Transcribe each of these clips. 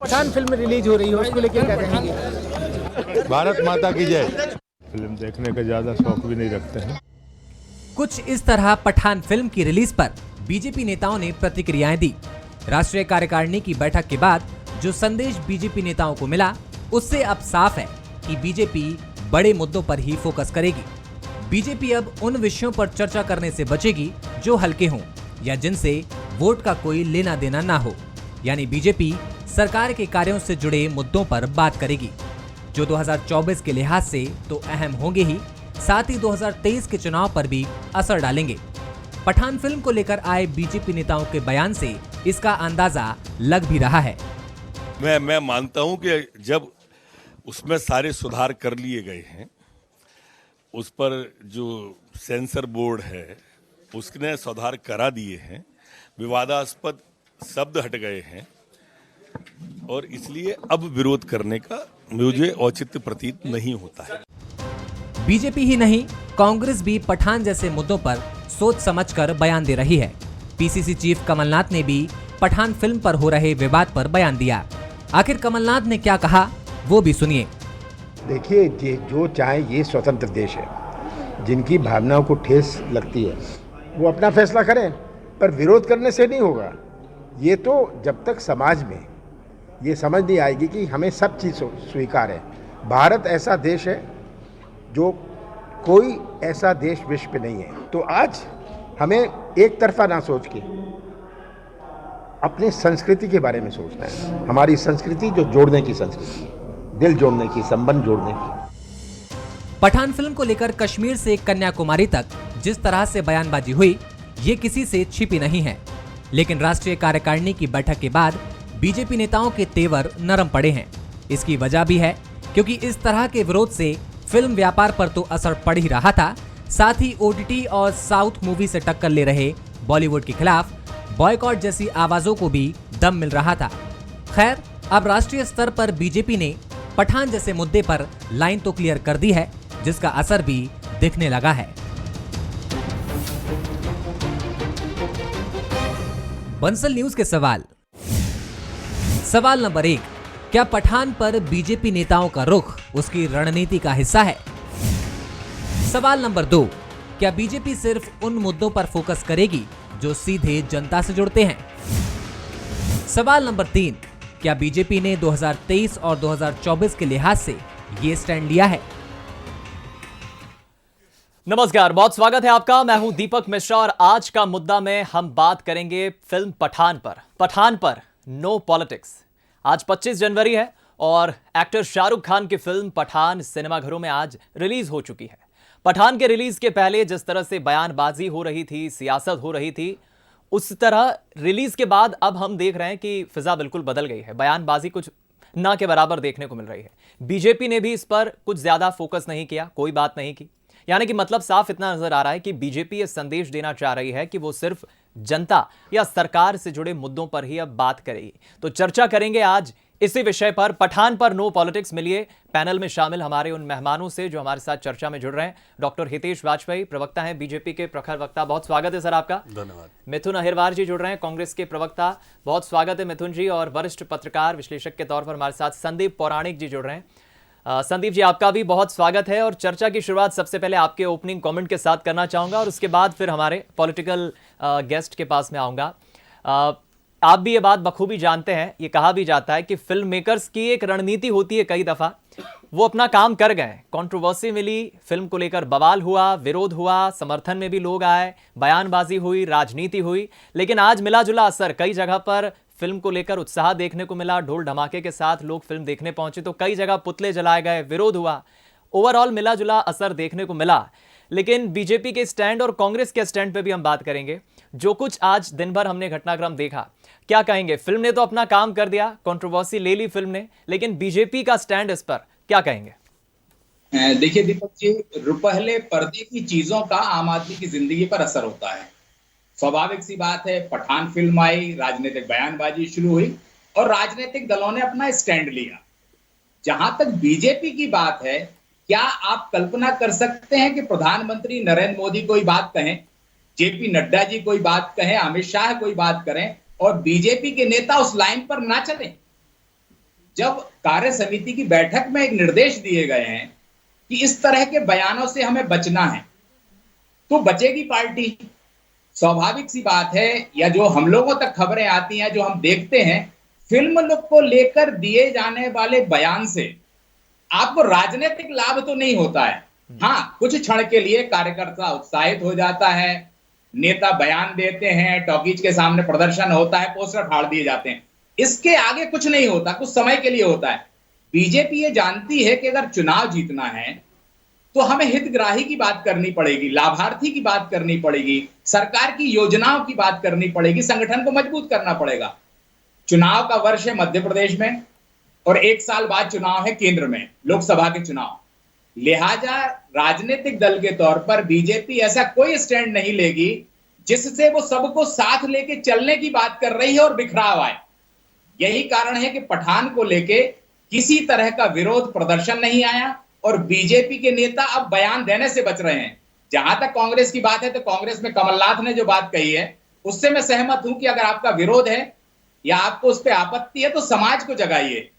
Pathan film release हो रही है, उसको लेकर क्या कहेंगे? भारत माता की जय। फिल्म देखने का ज्यादा शौक भी नहीं रखते हैं। कुछ इस तरह पठान फिल्म की रिलीज पर बीजेपी नेताओं ने प्रतिक्रियाएं दी। राष्ट्रीय कार्यकारिणी की बैठक के बाद जो संदेश बीजेपी नेताओं को मिला, उससे अब साफ है कि बीजेपी बड़े मुद्दों पर ही फोकस करेगी। बीजेपी अब उन विषयों पर चर्चा करने से बचेगी जो हल्के हों या जिनसे वोट का कोई लेना देना ना हो। यानी बीजेपी सरकार के कार्यों से जुड़े मुद्दों पर बात करेगी, जो 2024 के लिहाज से तो अहम होंगे ही, साथ ही 2023 के चुनाव पर भी असर डालेंगे। पठान फिल्म को लेकर आए बीजेपी नेताओं के बयान से इसका अंदाजा लग भी रहा है। मैं मानता हूं कि जब उसमें सारे सुधार कर लिए गए हैं, उस पर जो सेंसर बोर्ड है उसने सुधार करा दिए हैं, विवादास्पद शब्द हट गए हैं और इसलिए अब विरोध करने का मुझे औचित्य प्रतीत नहीं होता है। बीजेपी ही नहीं, कांग्रेस भी पठान जैसे मुद्दों पर सोच समझकर बयान दे रही है। पीसीसी चीफ कमलनाथ ने भी पठान फिल्म पर हो रहे विवाद पर बयान दिया। आखिर कमलनाथ ने क्या कहा, वो भी सुनिए। देखिए, जो चाहे ये स्वतंत्र देश है, जिनकी भावनाओं को ठेस लगती है वो अपना फैसला करें, पर विरोध करने से नहीं होगा। ये तो जब तक समाज में ये समझ नहीं आएगी कि हमें सब चीज़ स्वीकार है। भारत ऐसा देश है जो कोई ऐसा देश विश्व में नहीं है। तो आज हमें एक तरफा ना सोच के अपनी संस्कृति के बारे में सोचना है। हमारी संस्कृति जो जोड़ने की संस्कृति, दिल जोड़ने की, संबंध जोड़ने की। पठान फिल्म को लेकर कश्मीर से कन्याकुमारी तक जिस तरह से बयानबाजी हुई, ये किसी से छिपी नहीं है। लेकिन राष्ट्रीय कार्यकारिणी की बैठक के बाद बीजेपी नेताओं के तेवर नरम पड़े हैं। इसकी वजह भी है क्योंकि इस तरह के विरोध से फिल्म व्यापार पर तो असर पड़ ही रहा था, साथ ही ओटीटी और साउथ मूवी से टक्कर ले रहे बॉलीवुड के खिलाफ बॉयकॉट जैसी आवाजों को भी दम मिल रहा था। खैर, अब राष्ट्रीय स्तर पर बीजेपी ने पठान जैसे मुद्दे पर लाइन तो क्लियर कर दी है, जिसका असर भी दिखने लगा है। बंसल न्यूज के सवाल नंबर 1, क्या पठान पर बीजेपी नेताओं का रुख उसकी रणनीति का हिस्सा है? सवाल नंबर 2, क्या बीजेपी सिर्फ उन मुद्दों पर फोकस करेगी जो सीधे जनता से जुड़ते हैं? सवाल नंबर 3, क्या बीजेपी ने 2023 और 2024 के लिहाज से ये स्टैंड लिया है? नमस्कार, बहुत स्वागत है आपका। मैं हूं दीपक मिश्रा और आज का मुद्दा में हम बात करेंगे फिल्म पठान पर नो पॉलिटिक्स। आज 25 जनवरी है और एक्टर शाहरुख खान की फिल्म पठान सिनेमाघरों में आज रिलीज हो चुकी है। पठान के रिलीज के पहले जिस तरह से बयानबाजी हो रही थी, सियासत हो रही थी, उस तरह रिलीज के बाद अब हम देख रहे हैं कि फिजा बिल्कुल बदल गई है। बयानबाजी कुछ ना के बराबर देखने को मिल रही है। बीजेपी ने भी इस पर कुछ ज्यादा फोकस नहीं किया, कोई बात नहीं की। यानी कि मतलब साफ इतना नजर आ रहा है कि बीजेपी ये संदेश देना चाह रही है कि वो सिर्फ जनता या सरकार से जुड़े मुद्दों पर ही अब बात करेगी। तो चर्चा करेंगे आज इसी विषय पर, पठान पर नो पॉलिटिक्स। मिलिए पैनल में शामिल हमारे उन मेहमानों से जो हमारे साथ चर्चा में जुड़ रहे हैं। डॉक्टर हितेश वाजपेयी, प्रवक्ता हैं बीजेपी के, प्रखर वक्ता, बहुत स्वागत है सर आपका। धन्यवाद। मिथुन अहिरवार जी जुड़ रहे हैं, कांग्रेस के प्रवक्ता, बहुत स्वागत है मिथुन जी। और वरिष्ठ पत्रकार विश्लेषक के तौर पर हमारे साथ संदीप पौराणिक जी जुड़ रहे हैं। संदीप जी, आपका भी बहुत स्वागत है। और चर्चा की शुरुआत सबसे पहले आपके ओपनिंग कमेंट के साथ करना चाहूंगा और उसके बाद फिर हमारे पॉलिटिकल गेस्ट के पास में आऊंगा। आप भी ये बात बखूबी जानते हैं, ये कहा भी जाता है कि फिल्म मेकर्स की एक रणनीति होती है, कई दफा वो अपना काम कर गए। कंट्रोवर्सी मिली, फिल्म को लेकर बवाल हुआ, विरोध हुआ, समर्थन में भी लोग आए, बयानबाजी हुई, राजनीति हुई, लेकिन आज मिला जुला असर। कई जगह पर फिल्म को लेकर उत्साह देखने को मिला, ढोल धमाके के साथ लोग फिल्म देखने पहुंचे, तो कई जगह पुतले जलाए गए, विरोध हुआ। ओवरऑल मिला जुला असर देखने को मिला। लेकिन बीजेपी के स्टैंड और कांग्रेस के स्टैंड पे भी हम बात करेंगे। जो कुछ आज दिन भर हमने घटनाक्रम देखा, क्या कहेंगे? फिल्म ने तो अपना काम कर दिया, कंट्रोवर्सी ले ली फिल्म ने, लेकिन बीजेपी का स्टैंड इस पर क्या कहेंगे? देखिए दीपक जी, रुपहले पर्दे की चीजों का आम आदमी की जिंदगी पर असर होता है। स्वाभाविक सी बात है, पठान फिल्म आई, राजनीतिक बयानबाजी शुरू हुई और राजनीतिक दलों ने अपना स्टैंड लिया। जहां तक बीजेपी की बात है, क्या आप कल्पना कर सकते हैं कि प्रधानमंत्री नरेंद्र मोदी कोई बात कहें, जेपी नड्डा जी कोई बात कहें, अमित शाह कोई बात करें और बीजेपी के नेता उस लाइन पर ना चलें? जब कार्य समिति की बैठक में एक निर्देश दिए गए हैं कि इस तरह के बयानों से हमें बचना है, तो बचेगी पार्टी। स्वाभाविक सी बात है, या जो हम लोगों तक खबरें आती हैं, जो हम देखते हैं, फिल्म लोग को लेकर दिए जाने वाले बयान से आपको राजनीतिक लाभ तो नहीं होता है। हाँ, कुछ क्षण के लिए कार्यकर्ता उत्साहित हो जाता है, नेता बयान देते हैं, टॉकीज के सामने प्रदर्शन होता है, पोस्टर फाड़ दिए जाते हैं, इसके आगे कुछ नहीं होता, कुछ समय के लिए होता है। बीजेपी ये जानती है कि अगर चुनाव जीतना है तो हमें हितग्राही की बात करनी पड़ेगी, लाभार्थी की बात करनी पड़ेगी, सरकार की योजनाओं की बात करनी पड़ेगी, संगठन को मजबूत करना पड़ेगा। चुनाव का वर्ष है मध्य प्रदेश में, और 1 साल बाद चुनाव है केंद्र में, लोकसभा के चुनाव। लिहाजा राजनीतिक दल के तौर पर बीजेपी ऐसा कोई स्टैंड नहीं लेगी जिससे वो सबको साथ लेके चलने की बात कर रही है और बिखराव आए। यही कारण है कि पठान को लेके किसी तरह का विरोध प्रदर्शन नहीं आया, और बीजेपी के नेता अब बयान देने से बच रहे हैं। जहां तक कांग्रेस की बात है, तो कांग्रेस में कमलनाथ ने जो बात कही है उससे मैं सहमत हूं कि अगर आपका विरोध है या आपको उस पर आपत्ति है तो समाज को जगाइए।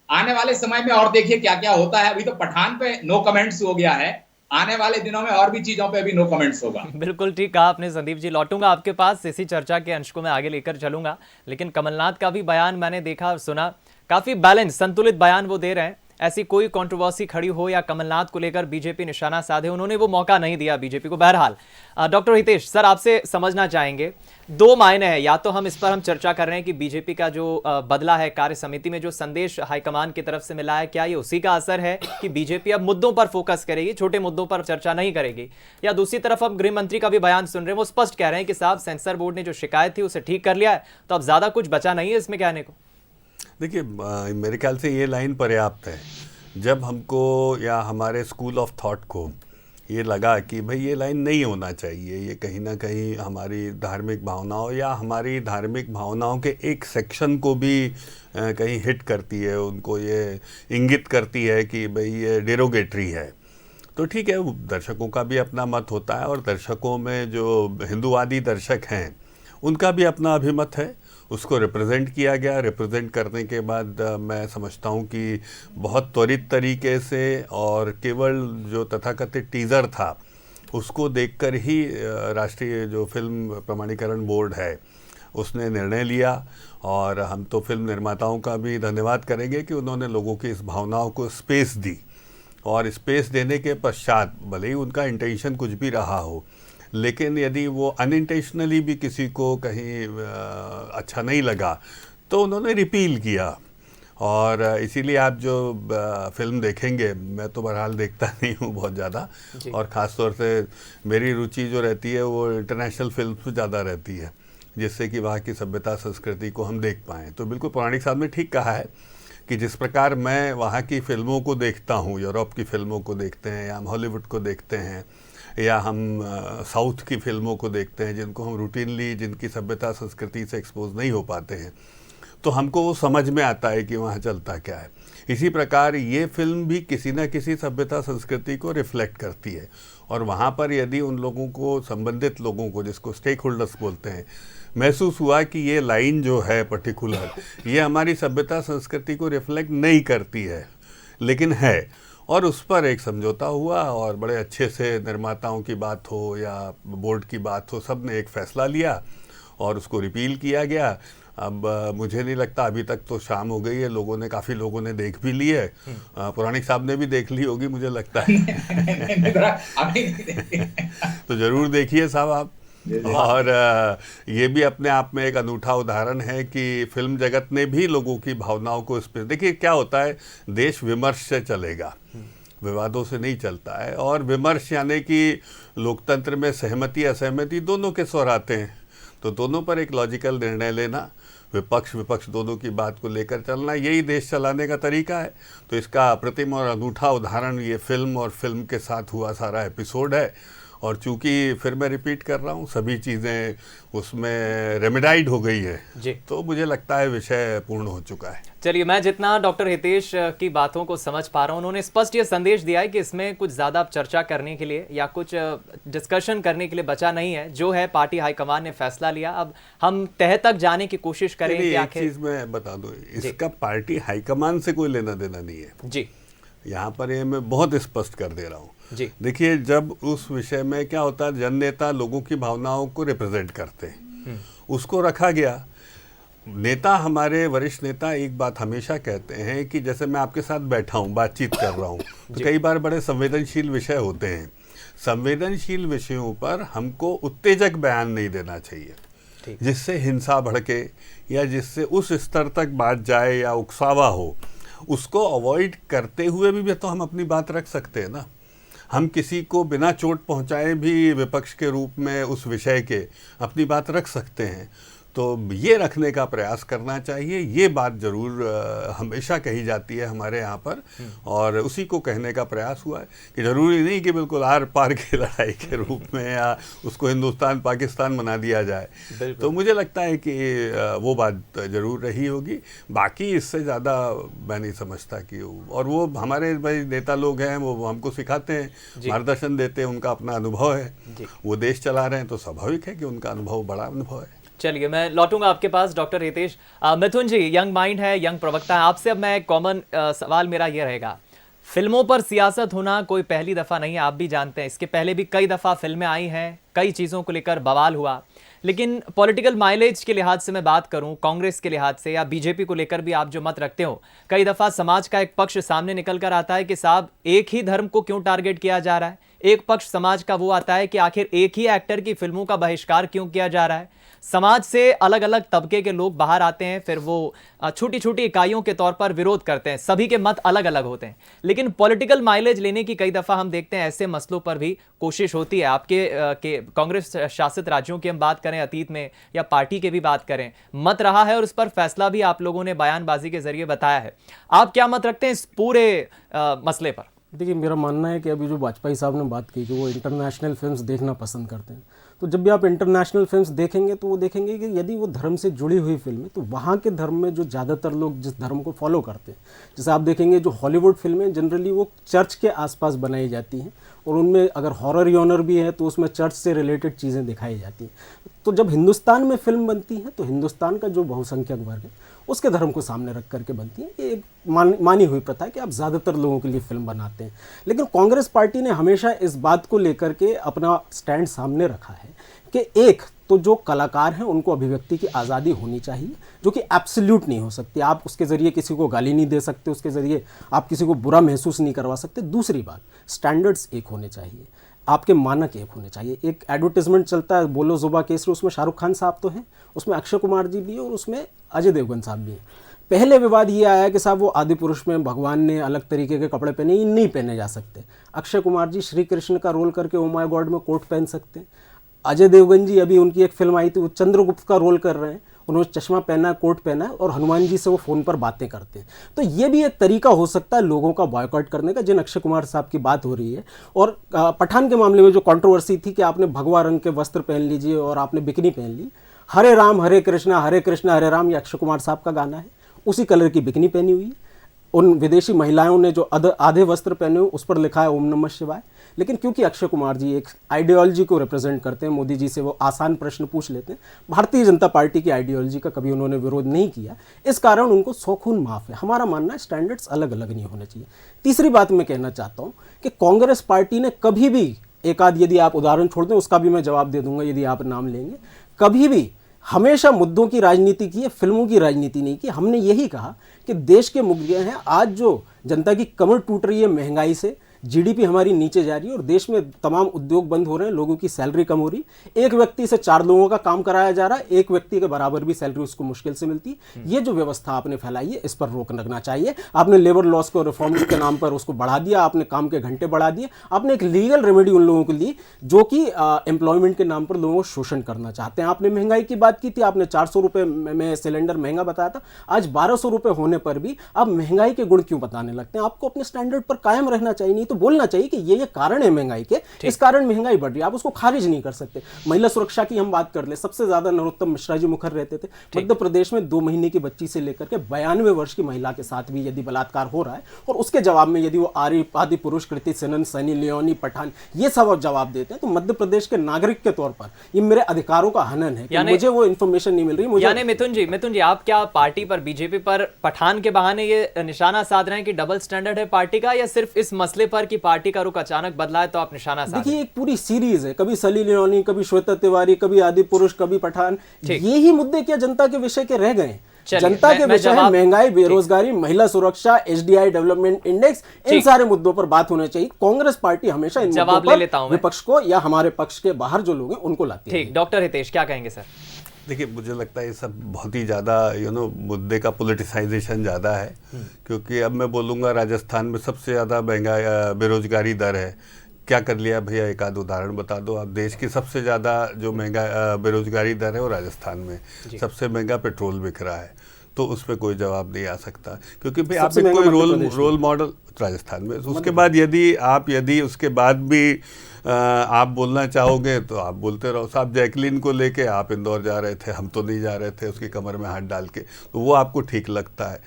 आने वाले समय में और देखिए क्या क्या होता है। अभी तो पठान पे नो कमेंट्स हो गया है, आने वाले दिनों में और भी चीजों पे भी नो कमेंट्स होगा। बिल्कुल ठीक कहा आपने संदीप जी। लौटूंगा आपके पास, इसी चर्चा के अंश को मैं आगे लेकर चलूंगा, लेकिन कमलनाथ का भी बयान मैंने देखा और सुना, काफी बैलेंस संतुलित बयान वो दे रहे हैं। ऐसी कोई कंट्रोवर्सी खड़ी हो या कमलनाथ को लेकर बीजेपी निशाना साधे, उन्होंने वो मौका नहीं दिया बीजेपी को। बहरहाल डॉक्टर हितेश सर, आपसे समझना चाहेंगे, 2 मायने हैं। या तो हम इस पर हम चर्चा कर रहे हैं कि बीजेपी का जो बदला है, कार्य समिति में जो संदेश हाईकमान की तरफ से मिला है, क्या ये उसी का असर है कि बीजेपी अब मुद्दों पर फोकस करेगी, छोटे मुद्दों पर चर्चा नहीं करेगी? या दूसरी तरफ हम गृह मंत्री का भी बयान सुन रहे हैं, वो स्पष्ट कह रहे हैं कि साहब सेंसर बोर्ड ने जो शिकायत थी उसे ठीक कर लिया है, तो अब ज्यादा कुछ बचा नहीं है इसमें कहने को। देखिए, मेरे ख्याल से ये लाइन पर्याप्त है। जब हमको या हमारे स्कूल ऑफ थॉट को ये लगा कि भाई ये लाइन नहीं होना चाहिए, ये कहीं ना कहीं हमारी धार्मिक भावनाओं या हमारी धार्मिक भावनाओं के एक सेक्शन को भी कहीं हिट करती है, उनको ये इंगित करती है कि भाई ये डेरोगेटरी है, तो ठीक है, दर्शकों का भी अपना मत होता है, और दर्शकों में जो हिंदूवादी दर्शक हैं उनका भी अपना अभिमत है। उसको रिप्रेजेंट किया गया। रिप्रेजेंट करने के बाद मैं समझता हूँ कि बहुत त्वरित तरीके से, और केवल जो तथाकथित टीज़र था उसको देखकर ही राष्ट्रीय जो फिल्म प्रमाणीकरण बोर्ड है उसने निर्णय लिया। और हम तो फिल्म निर्माताओं का भी धन्यवाद करेंगे कि उन्होंने लोगों की इस भावनाओं को स्पेस दी, और स्पेस देने के पश्चात भले ही उनका इंटेंशन कुछ भी रहा हो, लेकिन यदि वो अनइंटेंशनली भी किसी को कहीं अच्छा नहीं लगा तो उन्होंने रिपील किया। और इसीलिए आप जो फिल्म देखेंगे, मैं तो बहरहाल देखता नहीं हूँ बहुत ज़्यादा, और ख़ास तौर से मेरी रुचि जो रहती है वो इंटरनेशनल फिल्म से ज़्यादा रहती है, जिससे कि वहाँ की सभ्यता संस्कृति को हम देख पाएँ। तो बिल्कुल पौराणिक साहब ने ठीक कहा है कि जिस प्रकार मैं वहाँ की फ़िल्मों को देखता हूँ, यूरोप की फ़िल्मों को देखते हैं, या हम हॉलीवुड को देखते हैं, या हम साउथ की फ़िल्मों को देखते हैं, जिनको हम रूटीनली, जिनकी सभ्यता संस्कृति से एक्सपोज नहीं हो पाते हैं, तो हमको वो समझ में आता है कि वहाँ चलता क्या है। इसी प्रकार ये फिल्म भी किसी न किसी सभ्यता संस्कृति को रिफ्लेक्ट करती है, और वहाँ पर यदि उन लोगों को, संबंधित लोगों को, जिसको स्टेक होल्डर्स बोलते हैं, महसूस हुआ कि ये लाइन जो है पर्टिकुलर, ये हमारी सभ्यता संस्कृति को रिफ्लेक्ट नहीं करती है लेकिन है, और उस पर एक समझौता हुआ, और बड़े अच्छे से निर्माताओं की बात हो या बोर्ड की बात हो, सब ने एक फ़ैसला लिया और उसको रिपील किया गया। अब मुझे नहीं लगता, अभी तक तो शाम हो गई है, काफ़ी लोगों ने देख भी ली है, पौराणिक साहब ने भी देख ली होगी मुझे लगता है। तो ज़रूर देखिए साहब आप। और ये भी अपने आप में एक अनूठा उदाहरण है कि फिल्म जगत ने भी लोगों की भावनाओं को इस पर, देखिए क्या होता है, देश विमर्श से चलेगा, विवादों से नहीं चलता है, और विमर्श यानी कि लोकतंत्र में सहमति असहमति दोनों के स्वर आते हैं, तो दोनों पर एक लॉजिकल निर्णय लेना, विपक्ष दोनों की बात को लेकर चलना, यही देश चलाने का तरीका है। तो इसका अप्रतिम और अनूठा उदाहरण ये फिल्म और फिल्म के साथ हुआ सारा एपिसोड है, और चूंकि फिर मैं रिपीट कर रहा हूँ, सभी चीज़ें उसमें रेमेडाइड हो गई है जी। तो मुझे लगता है विषय पूर्ण हो चुका है। चलिए, मैं जितना डॉक्टर हितेश की बातों को समझ पा रहा हूँ, उन्होंने स्पष्ट ये संदेश दिया है कि इसमें कुछ ज़्यादा चर्चा करने के लिए या कुछ डिस्कशन करने के लिए बचा नहीं है। जो है पार्टी हाईकमान ने फैसला लिया, अब हम तह तक जाने की कोशिश करें कि एक आखिर। चीज़ मैं बता दूँ, इसका पार्टी हाईकमान से कोई लेना देना नहीं है जी। यहाँ पर ये मैं बहुत स्पष्ट कर दे रहा हूँ जी। देखिए, जब उस विषय में क्या होता है, जन नेता लोगों की भावनाओं को रिप्रेजेंट करते हैं, उसको रखा गया। नेता, हमारे वरिष्ठ नेता एक बात हमेशा कहते हैं कि जैसे मैं आपके साथ बैठा हूँ, बातचीत कर रहा हूँ, तो कई बार बड़े संवेदनशील विषय होते हैं। संवेदनशील विषयों पर हमको उत्तेजक बयान नहीं देना चाहिए जिससे हिंसा भड़के या जिससे उस स्तर तक बात जाए या उकसावा हो। उसको अवॉइड करते हुए भी तो हम अपनी बात रख सकते हैं ना। हम किसी को बिना चोट पहुंचाए भी विपक्ष के रूप में उस विषय के अपनी बात रख सकते हैं। तो ये रखने का प्रयास करना चाहिए। ये बात जरूर हमेशा कही जाती है हमारे यहाँ पर, और उसी को कहने का प्रयास हुआ है कि ज़रूरी नहीं कि बिल्कुल आर पार की लड़ाई के रूप में या उसको हिंदुस्तान पाकिस्तान बना दिया जाए। तो मुझे लगता है कि वो बात ज़रूर रही होगी। बाकी इससे ज़्यादा मैं नहीं समझता कि, और वो हमारे भाई नेता लोग हैं, वो हमको सिखाते हैं, मार्गदर्शन देते हैं, उनका अपना अनुभव है, वो देश चला रहे हैं, तो स्वाभाविक है कि उनका अनुभव बड़ा अनुभव है। चलिए, मैं लौटूंगा आपके पास डॉक्टर हितेश। मिथुन जी यंग माइंड है, यंग प्रवक्ता है, आपसे अब मैं कॉमन सवाल मेरा ये रहेगा, फिल्मों पर सियासत होना कोई पहली दफ़ा नहीं है, आप भी जानते हैं, इसके पहले भी कई दफ़ा फिल्में आई हैं, कई चीज़ों को लेकर बवाल हुआ। लेकिन पॉलिटिकल माइलेज के लिहाज से मैं बात करूं, कांग्रेस के लिहाज से या बीजेपी को लेकर भी आप जो मत रखते हो, कई दफ़ा समाज का एक पक्ष सामने निकल कर आता है कि साहब एक ही धर्म को क्यों टारगेट किया जा रहा है। एक पक्ष समाज का वो आता है कि आखिर एक ही एक्टर की फिल्मों का बहिष्कार क्यों किया जा रहा है। समाज से अलग अलग तबके के लोग बाहर आते हैं, फिर वो छोटी छोटी इकाइयों के तौर पर विरोध करते हैं, सभी के मत अलग अलग होते हैं। लेकिन पॉलिटिकल माइलेज लेने की कई दफ़ा हम देखते हैं ऐसे मसलों पर भी कोशिश होती है। आपके कांग्रेस शासित राज्यों की हम बात करें अतीत में या पार्टी के भी बात करें, मत रहा है और उस पर फैसला भी आप लोगों ने बयानबाजी के जरिए बताया है। आप क्या मत रखते हैं इस पूरे मसले पर? देखिए, मेरा मानना है कि अभी जो वाजपेयी साहब ने बात की कि वो इंटरनेशनल फिल्म्स देखना पसंद करते हैं, तो जब भी आप इंटरनेशनल फिल्म्स देखेंगे तो वो देखेंगे कि यदि वो धर्म से जुड़ी हुई फिल्म है तो वहाँ के धर्म में जो ज़्यादातर लोग जिस धर्म को फॉलो करते हैं, जैसे आप देखेंगे जो हॉलीवुड फिल्में जनरली वो चर्च के आसपास बनाई जाती हैं और उनमें अगर हॉरर यॉनर भी है तो उसमें चर्च से रिलेटेड चीज़ें दिखाई जाती हैं। तो जब हिंदुस्तान में फिल्म बनती है तो हिंदुस्तान का जो बहुसंख्यक वर्ग है उसके धर्म को सामने रख करके बनती है। ये एक मानी हुई प्रथा है कि आप ज़्यादातर लोगों के लिए फिल्म बनाते हैं। लेकिन कांग्रेस पार्टी ने हमेशा इस बात को लेकर के अपना स्टैंड सामने रखा है कि एक तो जो कलाकार हैं उनको अभिव्यक्ति की आज़ादी होनी चाहिए, जो कि एब्सोल्यूट नहीं हो सकती। आप उसके ज़रिए किसी को गाली नहीं दे सकते, उसके ज़रिए आप किसी को बुरा महसूस नहीं करवा सकते। दूसरी बात, स्टैंडर्ड्स एक होने चाहिए, आपके मानक एक होने चाहिए। एक एडवर्टिजमेंट चलता है बोलो जुबा केसरी, उसमें शाहरुख खान साहब तो हैं, उसमें अक्षय कुमार जी भी हैं और उसमें अजय देवगन साहब भी हैं। पहले विवाद ये आया कि साहब वो आदि पुरुष में भगवान ने अलग तरीके के कपड़े पहने, ये नहीं पहने जा सकते। अक्षय कुमार जी श्री कृष्ण का रोल करके ओ माय गॉड में कोट पहन सकते हैं। अजय देवगन जी अभी उनकी एक फिल्म आई थी, वो चंद्रगुप्त का रोल कर रहे हैं, उन्होंने चश्मा पहना है, कोट पहना है और हनुमान जी से वो फ़ोन पर बातें करते हैं। तो ये भी एक तरीका हो सकता है लोगों का बॉयकॉट करने का, जिन अक्षय कुमार साहब की बात हो रही है। और पठान के मामले में जो कंट्रोवर्सी थी कि आपने भगवा रंग के वस्त्र पहन लीजिए और आपने बिकनी पहन ली, हरे राम हरे कृष्णा हरे राम, ये अक्षय कुमार साहब का गाना है, उसी कलर की बिकनी पहनी हुई है। उन विदेशी महिलाओं ने जो आधे वस्त्र पहने हुए उस पर लिखा है ओम नमः शिवाय। लेकिन क्योंकि अक्षय कुमार जी एक आइडियोलॉजी को रिप्रेजेंट करते हैं, मोदी जी से वो आसान प्रश्न पूछ लेते हैं, भारतीय जनता पार्टी की आइडियोलॉजी का कभी उन्होंने विरोध नहीं किया, इस कारण उनको सौखून माफ है। हमारा मानना है स्टैंडर्ड्स अलग अलग नहीं होने चाहिए। तीसरी बात मैं कहना चाहता हूँ कि कांग्रेस पार्टी ने कभी भी, एक आध यदि आप उदाहरण छोड़ दें उसका भी मैं जवाब दे दूंगा यदि आप नाम लेंगे, कभी भी हमेशा मुद्दों की राजनीति की है, फिल्मों की राजनीति नहीं की। हमने यही कहा कि देश के मुद्दे हैं, आज जो जनता की कमर टूट रही है महंगाई से, जीडीपी हमारी नीचे जा रही है और देश में तमाम उद्योग बंद हो रहे हैं, लोगों की सैलरी कम हो रही, एक व्यक्ति से 4 लोगों का काम कराया जा रहा है, एक व्यक्ति के बराबर भी सैलरी उसको मुश्किल से मिलती। ये जो व्यवस्था आपने फैलाई है इस पर रोक लगना चाहिए। आपने लेबर लॉस को रिफॉर्म के नाम पर उसको बढ़ा दिया, आपने काम के घंटे बढ़ा दिए, आपने एक लीगल रेमेडी उन लोगों के लिए जो कि एम्प्लॉयमेंट के नाम पर लोगों को शोषण करना चाहते हैं। आपने महंगाई की बात की थी, आपने 400 रुपये में सिलेंडर महंगा बताया था, आज 1200 रुपये होने पर भी आप महंगाई के गुण क्यों बताने लगते हैं? आपको अपने स्टैंडर्ड पर कायम रहना चाहिए, नहीं तो तो बोलना चाहिए कि ये कारण है महंगाई के, इस कारण महंगाई बढ़ रही है, आप उसको खारिज नहीं कर सकते। महिला सुरक्षा की हम बात कर ले, सबसे ज्यादा नरोत्तम मिश्रा जी मुखर रहते थे। मध्य प्रदेश में 2 महीने की बच्ची से लेकर के 92 वर्ष की महिला के साथ भी यदि बलात्कार हो रहा है और उसके जवाब में यदि वो आदि पुरुष, कृति सेनन, सनी लियोनी, पठान ये सब जवाब देते हैं, तो मध्य प्रदेश के नागरिक के तौर पर ये मेरे अधिकारों का हनन है कि मुझे वो इन्फॉर्मेशन नहीं मिल रही। मुझे यानी मिथुन जी आप क्या पार्टी पर, बीजेपी पर पठान के बहाने ये निशाना साध रहे हैं कि डबल स्टैंडर्ड है पार्टी का, या सिर्फ इस मसले पर कि पार्टी का रुख अचानक बदला है तो आप निशाना साध? देखिए, एक पूरी सीरीज है, कभी सली लियोनी, कभी श्वेता तिवारी, कभी आदि पुरुष, कभी पठान, यही मुद्दे क्या जनता के विषय के रह गए? जनता के विषय है महंगाई, बेरोजगारी, महिला सुरक्षा, एचडीआई डेवलपमेंट इंडेक्स, इन सारे मुद्दों पर बात होनी चाहिए। कांग्रेस पार्टी हमेशा इन जवाब मुद्दों ले पर लेता हूं विपक्ष को या हमारे पक्ष के बाहर जो लोग हैं उनको लाती है। ठीक, डॉक्टर हितेश क्या कहेंगे सर? देखिए, मुझे लगता है ये सब बहुत ही ज़्यादा मुद्दे का पॉलिटिसाइजेशन ज़्यादा है, क्योंकि अब मैं बोलूँगा राजस्थान में सबसे ज़्यादा महंगाई बेरोजगारी दर है। क्या कर लिया भैया, एक आध उदाहरण बता दो आप। देश की सबसे ज़्यादा जो महंगा बेरोजगारी दर है वो राजस्थान में, सबसे महंगा पेट्रोल बिक रहा है, तो उस पर कोई जवाब नहीं आ सकता, क्योंकि भाई आप भी कोई रोल मॉडल राजस्थान में। उसके बाद यदि उसके बाद भी आप बोलना चाहोगे तो आप बोलते रहो। साहब जैकलिन को लेके आप इंदौर जा रहे थे, हम तो नहीं जा रहे थे, उसकी कमर में हाथ डाल के, तो वो आपको ठीक लगता है।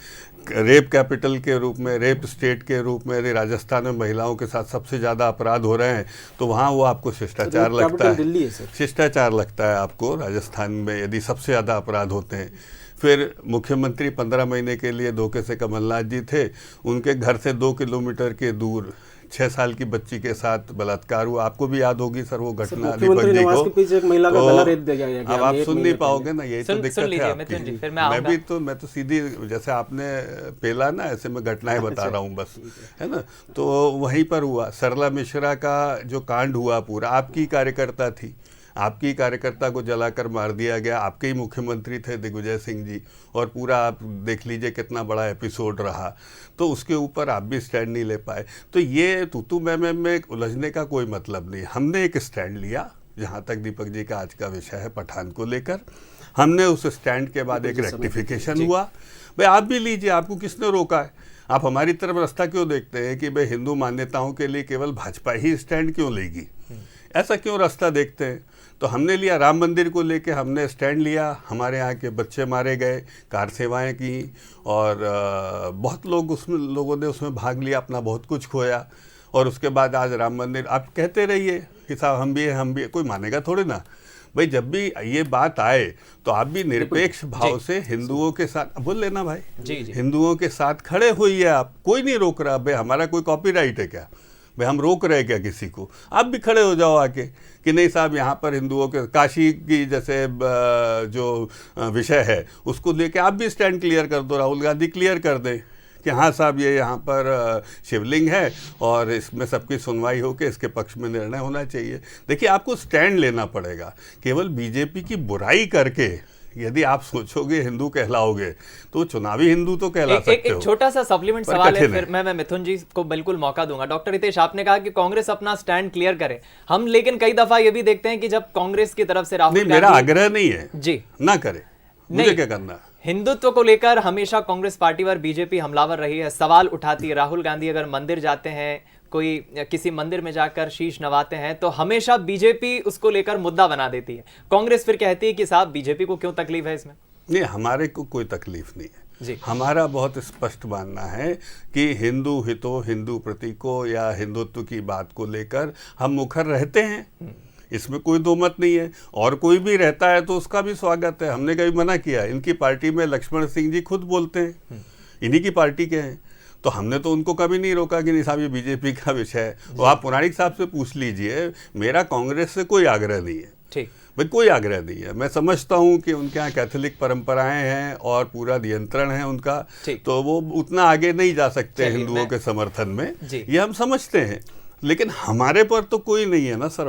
रेप कैपिटल के रूप में, रेप स्टेट के रूप में यदि राजस्थान में महिलाओं के साथ सबसे ज़्यादा अपराध हो रहे हैं तो वहाँ वो आपको शिष्टाचार लगता है, शिष्टाचार लगता है आपको राजस्थान में यदि सबसे ज़्यादा अपराध होते हैं। फिर मुख्यमंत्री 15 महीने के लिए धोखे से कमलनाथ जी थे, उनके घर से 2 किलोमीटर के दूर 6 साल की बच्ची के साथ बलात्कार हुआ। आपको भी याद होगी सर वो घटना, दीपक जी को। अब आप सुन नहीं पाओगे ना, यही तो दिक्कत है आपकी। मैं तो सीधी, जैसे आपने पेला ना, ऐसे मैं घटनाएं बता रहा हूँ बस, है ना। तो वहीं पर हुआ सरला मिश्रा का जो कांड हुआ पूरा, आपकी कार्यकर्ता थी, आपकी कार्यकर्ता को जलाकर मार दिया गया, आपके ही मुख्यमंत्री थे दिग्विजय सिंह जी, और पूरा आप देख लीजिए कितना बड़ा एपिसोड रहा, तो उसके ऊपर आप भी स्टैंड नहीं ले पाए। तो ये तू में उलझने का कोई मतलब नहीं। हमने एक स्टैंड लिया, जहाँ तक दीपक जी का आज का विषय है पठान को लेकर, हमने उस स्टैंड के बाद एक रेक्टिफिकेशन हुआ। भाई आप भी लीजिए, आपको किसने रोका है? आप हमारी तरफ रास्ता क्यों देखते हैं कि भाई हिंदू मान्यताओं के लिए केवल भाजपा ही स्टैंड क्यों लेगी? ऐसा क्यों रास्ता देखते हैं? तो हमने लिया, राम मंदिर को लेके हमने स्टैंड लिया, हमारे यहाँ के बच्चे मारे गए, कार सेवाएं की, और बहुत लोगों ने उसमें भाग लिया, अपना बहुत कुछ खोया, और उसके बाद आज राम मंदिर। आप कहते रहिए कि साहब हम भी हैं, कोई मानेगा थोड़े ना। भाई जब भी ये बात आए तो आप भी निरपेक्ष भाव से हिंदुओं के साथ बोल लेना भाई, हिंदुओं के साथ खड़े हुई है आप, कोई नहीं रोक रहा। भाई हमारा कोई कॉपीराइट है क्या? भाई हम रोक रहे क्या किसी को? आप भी खड़े हो जाओ आके कि नहीं साहब यहाँ पर हिंदुओं के, काशी की जैसे जो विषय है उसको लेके आप भी स्टैंड क्लियर कर दो, राहुल गांधी क्लियर कर दें कि हाँ साहब ये यहाँ पर शिवलिंग है और इसमें सबकी सुनवाई होकर इसके पक्ष में निर्णय होना चाहिए। देखिए आपको स्टैंड लेना पड़ेगा। केवल बीजेपी की बुराई करके यदि आप सोचोगे हिंदू कहलाओगे तो चुनावी हिंदू तो कहला सकते हो। एक छोटा सा सप्लीमेंट सवाल है, फिर मैं मिथुन जी को बिल्कुल मौका दूंगा। डॉक्टर हितेश, आपने कहा कि कांग्रेस अपना स्टैंड क्लियर करे, हम लेकिन कई दफा ये भी देखते हैं कि जब कांग्रेस की तरफ से राहुल, मेरा आग्रह नहीं है जी ना करे, मुझे क्या करना। हिंदुत्व को लेकर हमेशा कांग्रेस पार्टी पर बीजेपी हमलावर रही है, सवाल उठाती है। राहुल गांधी अगर मंदिर जाते हैं, कोई किसी मंदिर में जाकर शीश नवाते हैं, तो हमेशा बीजेपी उसको लेकर मुद्दा बना देती है। कांग्रेस फिर कहती है कि साहब बीजेपी को क्यों तकलीफ है इसमें? नहीं, हमारे को कोई तकलीफ नहीं है जी। हमारा बहुत स्पष्ट मानना है कि हिंदू हितों, हिंदू प्रतीकों या हिंदुत्व की बात को लेकर हम मुखर रहते हैं, इसमें कोई दो मत नहीं है। और कोई भी रहता है तो उसका भी स्वागत है, हमने कभी मना किया। इनकी पार्टी में लक्ष्मण सिंह जी खुद बोलते हैं, इन्हीं की पार्टी के हैं, तो हमने तो उनको कभी नहीं रोका कि नहीं साहब ये बीजेपी का विषय है। वो आप पुराणिक साहब से पूछ लीजिए, मेरा कांग्रेस से कोई आग्रह नहीं है। ठीक भाई, कोई आग्रह नहीं है। मैं समझता हूँ कि उनके यहाँ कैथोलिक परंपराएं हैं और पूरा नियंत्रण है उनका, तो वो उतना आगे नहीं जा सकते हिंदुओं के समर्थन में, ये हम समझते हैं। लेकिन हमारे पर तो कोई नहीं है ना सर।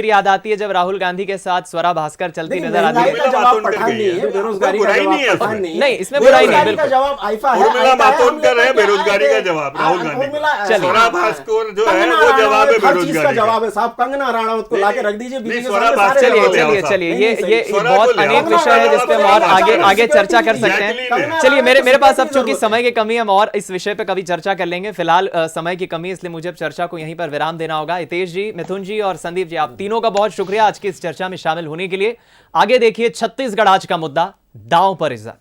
तस्वीर याद आती है जब राहुल गांधी के साथ स्वरा भास्कर चलती देखिए, नजर आती महंगाई है। का जवाब पठान नहीं है, बेरोजगारी का बुराई नहीं है जवाब पठान उसमें। नहीं है। नहीं, इसमें बुराई नहीं, बेरोजगारी का बिल्कुल। जवाब आइफा है। उर्मिला आइफा है, मातोंडकर हमने है कहा बेरोजगारी कि का जवाब राहुल गांधी उर्मिला- का। चलिए। स्वरा भास्कर जो है कंगना वो जवाब है राणावत हर चीज का बेरोजगारी जवाब का। है साहब। कंगना राणावत को लाके रख दीजिए, बीजेपी के स्वरा सामने भास्कर सारे चलिए को ले आओ चलिए साहब। चलिए, नहीं, ये नहीं, ये स्वरा बहुत को ले आओ। अनेक विषय है जिस पे हम और आगे चर्चा कर सकते हैं। चलिए, मेरे पास अब चूंकि समय की कमी है, हम और इस विषय पे कभी चर्चा कर लेंगे। फिलहाल समय की कमी, इसलिए मुझे अब चर्चा को यहीं पर विराम देना होगा। हितेश जी, मिथुन जी और संदीप जी, आप तीनों का बहुत शुक्रिया आज की इस चर्चा में शामिल होने के लिए। आगे देखिए छत्तीसगढ़ आज का मुद्दा, दांव पर इज्जत।